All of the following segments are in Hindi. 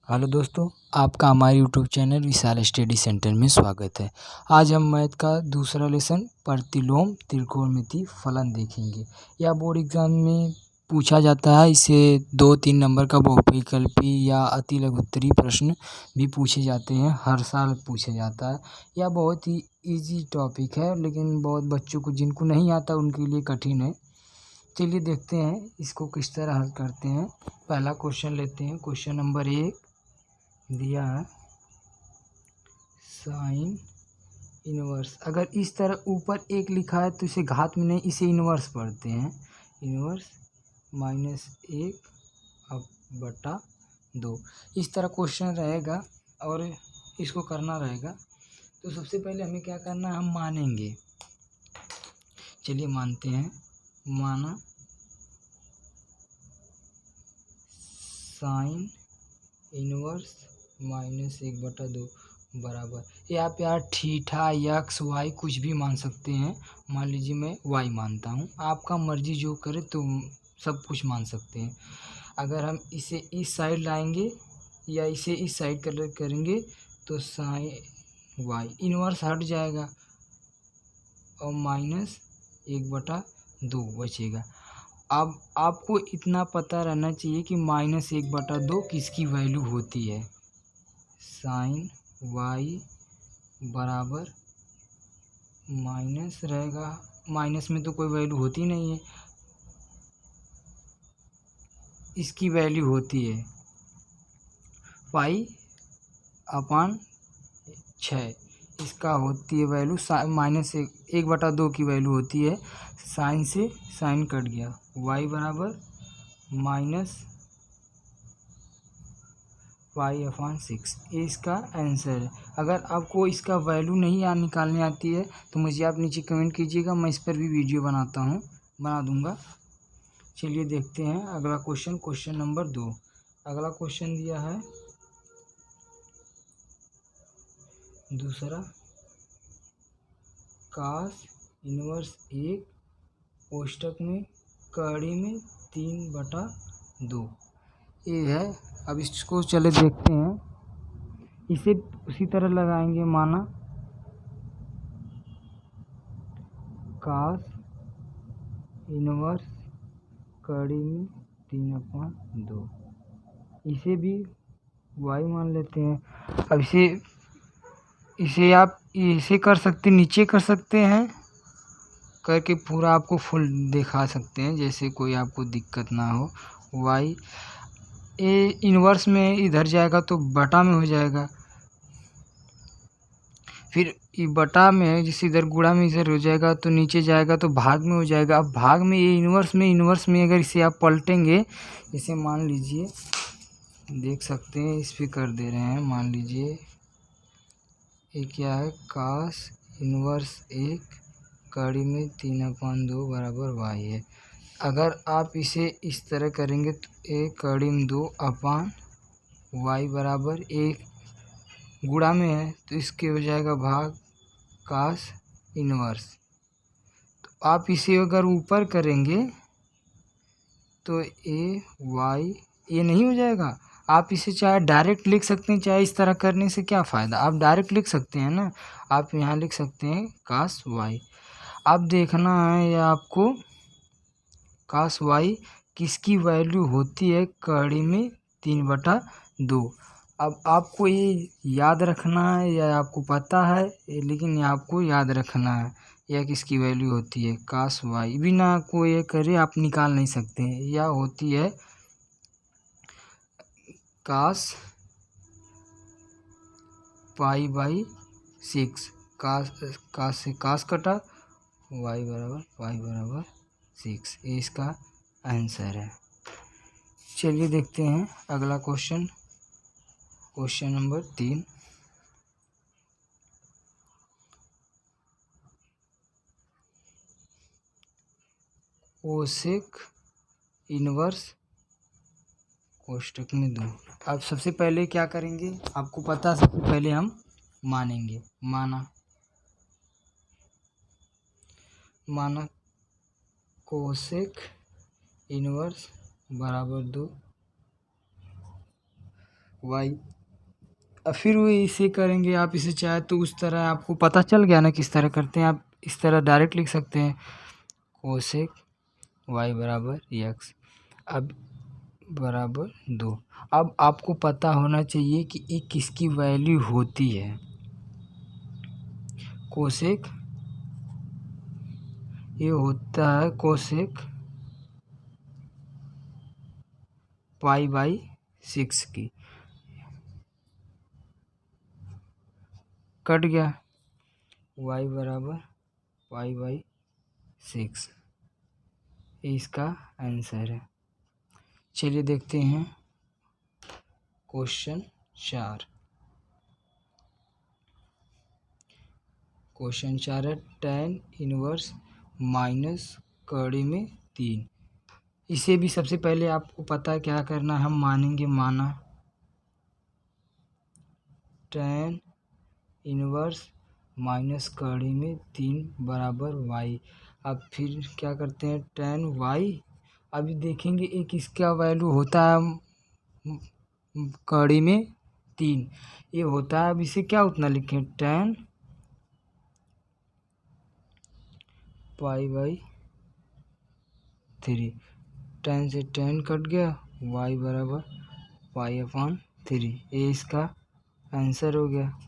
हेलो दोस्तों, आपका हमारे यूट्यूब चैनल विशाल स्टडी सेंटर में स्वागत है। आज हम मैथ का दूसरा लेसन प्रतिलोम त्रिकोणमिति फलन देखेंगे। यह बोर्ड एग्जाम में पूछा जाता है। इसे 2-3 नंबर का बहुविकल्पी या अति लघुत्तरीय प्रश्न भी पूछे जाते हैं। हर साल पूछा जाता है। यह बहुत ही ईजी टॉपिक है, लेकिन बहुत बच्चों को जिनको नहीं आता उनके लिए कठिन है। चलिए देखते हैं इसको किस तरह हल करते हैं। पहला क्वेश्चन लेते हैं। क्वेश्चन नंबर 1 दिया है साइन इनवर्स। अगर इस तरह ऊपर 1 लिखा है तो इसे घात में नहीं, इसे इनवर्स पढ़ते हैं। इनवर्स -1/2 इस तरह क्वेश्चन रहेगा और इसको करना रहेगा। तो सबसे पहले हमें क्या करना है, हम मानेंगे। चलिए मानते हैं। माना साइन इनवर्स -1/2 बराबर, यहाँ पे आप थीटा एक्स वाई कुछ भी मान सकते हैं। मान लीजिए मैं वाई मानता हूँ, आपका मर्जी जो करे तो सब कुछ मान सकते हैं। अगर हम इसे इस साइड लाएंगे या इसे इस साइड करेंगे तो साइन वाई इनवर्स हट जाएगा और -1/2 बचेगा। अब आपको इतना पता रहना चाहिए कि -1/2 किसकी वैल्यू होती है। साइन वाई बराबर माइनस रहेगा, माइनस में तो कोई वैल्यू होती नहीं है, इसकी वैल्यू होती है पाई/6। इसका होती है वैल्यू -1/2 की वैल्यू होती है। साइन से साइन कट गया, वाई बराबर -पाई/6। ये इसका आंसर है। अगर आपको इसका वैल्यू नहीं निकालने आती है तो मुझे आप नीचे कमेंट कीजिएगा, मैं इस पर भी वीडियो बना दूंगा। चलिए देखते हैं अगला क्वेश्चन। क्वेश्चन नंबर 2 अगला क्वेश्चन दिया है दूसरा कास इनवर्स 1 कोष्टक में कड़ी में 3/2 ये है। अब इसको चले देखते हैं। इसे उसी तरह लगाएंगे। माना कास इनवर्स कड़ी में 3/2, इसे भी वाई मान लेते हैं। अब इसे आप इसे कर सकते, नीचे कर सकते हैं, करके पूरा आपको फुल दिखा सकते हैं, जैसे कोई आपको दिक्कत ना हो। वाई ए इन्वर्स में इधर जाएगा तो बटा में हो जाएगा, फिर ये बटा में जिसे इधर गुणा में इधर हो जाएगा तो नीचे जाएगा तो भाग में हो जाएगा। अब भाग में ये इन्वर्स में अगर इसे आप पलटेंगे, इसे मान लीजिए देख सकते हैं, इस पे कर दे रहे हैं। मान लीजिए ये क्या है, कास इनवर्स 1 कड़ी में 3/2 बराबर वाई है। अगर आप इसे इस तरह करेंगे तो 1 कड़ी में 2/वाई बराबर 1 गुणा में है तो इसके हो जाएगा भाग कास इनवर्स। तो आप इसे अगर ऊपर करेंगे तो ए वाई ये नहीं हो जाएगा। आप इसे चाहे डायरेक्ट लिख सकते हैं, चाहे इस तरह करने से क्या फ़ायदा, आप डायरेक्ट लिख सकते हैं ना। आप यहाँ लिख सकते हैं कास वाई। अब देखना है या आपको कास वाई किसकी वैल्यू होती है कड़ी में 3/2। अब आपको ये याद रखना है या आपको पता है, लेकिन ये आपको याद रखना है यह किसकी वैल्यू होती है। कास वाई बिना कोई ये करे आप निकाल नहीं सकते हैं। यह होती है कास पाई/6। कास से कास कटा, वाई बराबर 6। ये इसका आंसर है। चलिए देखते हैं अगला question. Question number 3 cosec inverse कोष्टक में 2। अब सबसे पहले क्या करेंगे, आपको पता है, सबसे पहले हम मानेंगे। माना कोसेक इनवर्स बराबर 2 वाई। अब फिर वो इसे करेंगे, आप इसे चाहे तो उस तरह, आपको पता चल गया ना किस तरह करते हैं। आप इस तरह डायरेक्ट लिख सकते हैं कोसेक वाई बराबर एक्स, अब बराबर 2। अब आपको पता होना चाहिए कि ये किसकी वैल्यू होती है। कोसेक ये होता है कोसेक पाई बाई 6 की। कट गया, y बराबर पाई बाई 6, ये इसका आंसर है। चलिए देखते हैं क्वेश्चन 4। क्वेश्चन 4 है tan इनवर्स माइनस कड़ी में 3। इसे भी सबसे पहले आपको पता है क्या करना है, हम मानेंगे माना tan इनवर्स माइनस कड़ी में 3 बराबर y। अब फिर क्या करते हैं tan y, अभी देखेंगे एक इसका वैल्यू होता है कड़ी में 3, ये होता है। अब इसे क्या उतना लिखें tan पाई बाई 3, tan से tan कट गया, y बराबर पाई अपॉन 3, ये इसका आंसर हो गया।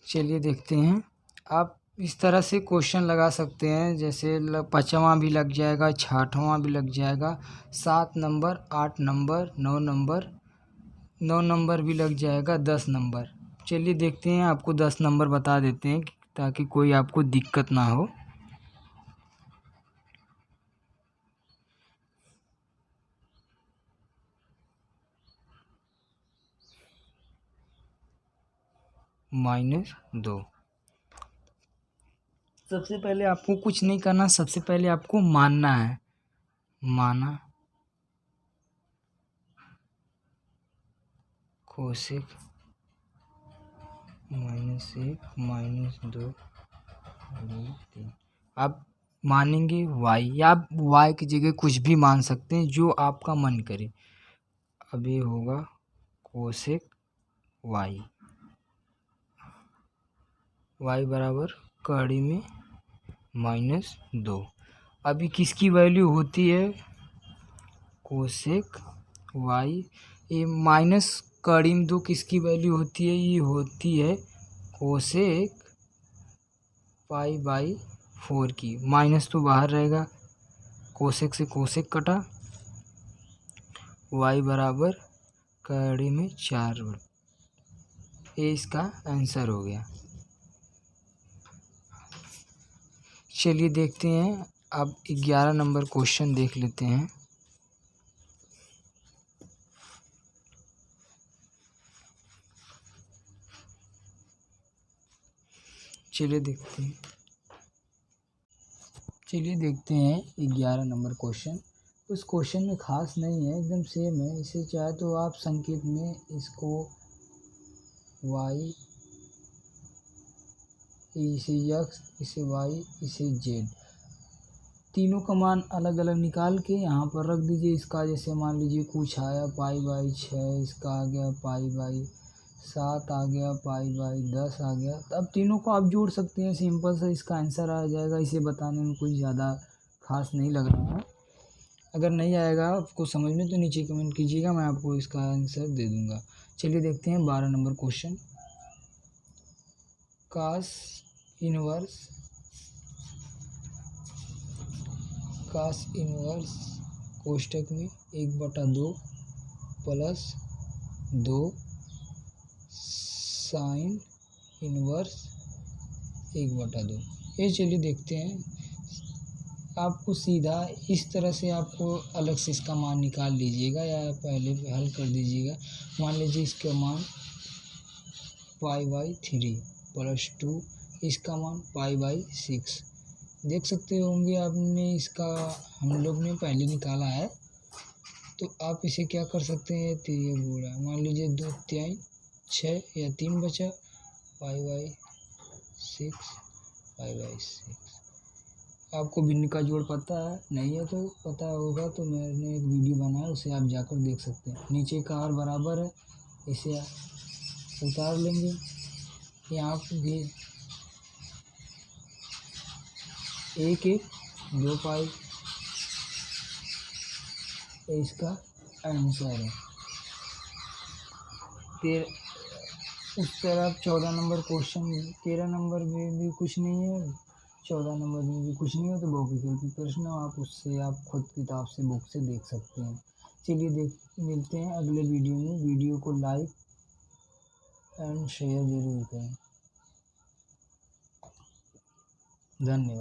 चलिए देखते हैं, आप इस तरह से क्वेश्चन लगा सकते हैं, जैसे 5वां भी लग जाएगा, 6वां भी लग जाएगा, 7 नंबर, 8 नंबर, 9 नंबर भी लग जाएगा, 10 नंबर। चलिए देखते हैं, आपको 10 नंबर बता देते हैं ताकि कोई आपको दिक्कत ना हो। -2। सबसे पहले आपको कुछ नहीं करना, सबसे पहले आपको मानना है, माना कोसेक -1 -2 3। आप मानेंगे y, या आप y की जगह कुछ भी मान सकते हैं जो आपका मन करे। अब ये होगा कोसेक y, y बराबर कड़ी में -2। अभी किसकी वैल्यू होती है कोसेक y, ये माइनस कड़ी में 2 किसकी वैल्यू होती है, ये होती है कोसेक पाई बाई 4 की। माइनस तो बाहर रहेगा, कोसेक से कोसेक कटा, y बराबर कड़ी में 4, ये इसका आंसर हो गया। चलिए देखते हैं, अब 11 नंबर क्वेश्चन देख लेते हैं। चलिए देखते हैं 11 नंबर क्वेश्चन। उस क्वेश्चन में खास नहीं है, एकदम सेम है। इसे चाहे तो आप संकेत में इसको y, इसे x, इसे y, इसे z, तीनों का मान अलग अलग निकाल के यहाँ पर रख दीजिए। इसका जैसे मान लीजिए कुछ आया पाई बाई 6, इसका आ गया पाई बाई 7, आ गया पाई बाई 10 आ गया। अब तीनों को आप जोड़ सकते हैं, सिंपल सा इसका आंसर आ जाएगा। इसे बताने में कुछ ज़्यादा खास नहीं लग रहा है। अगर नहीं आएगा आपको समझ में तो नीचे कमेंट कीजिएगा, मैं आपको इसका आंसर दे दूँगा। चलिए देखते हैं 12 नंबर क्वेश्चन। कास इनवर्स कोष्टक में 1/2 प्लस 2 साइन इनवर्स 1/2। ये चलिए देखते हैं, आपको सीधा इस तरह से आपको अलग से इसका मान निकाल लीजिएगा या पहले हल कर दीजिएगा। मान लीजिए इसका मान पाई बाई 3 प्लस 2, इसका मान पाई बाई 6। देख सकते होंगे आपने, इसका हम लोग ने पहले निकाला है, तो आप इसे क्या कर सकते हैं, तो ये बुरा मान लीजिए 2 3 6 या 3 बचा, पाई बाई 6 पाई बाई 6। आपको भिन्न का जोड़ पता है, नहीं है तो पता होगा तो मैंने एक वीडियो बनाया, उसे आप जाकर देख सकते हैं। नीचे का आर बराबर है, इसे उतार लेंगे। यहाँ भी 1 2 पाई इसका आंसर है। फिर उस तरफ 14 नंबर क्वेश्चन, 13 नंबर में भी कुछ नहीं है, 14 नंबर में भी कुछ नहीं है, तो बहुविकल्पी प्रश्न आप उससे आप खुद किताब से बुक से देख सकते हैं। चलिए मिलते हैं अगले वीडियो में। वीडियो को लाइक एंड शेयर जरूर करें। धन्यवाद।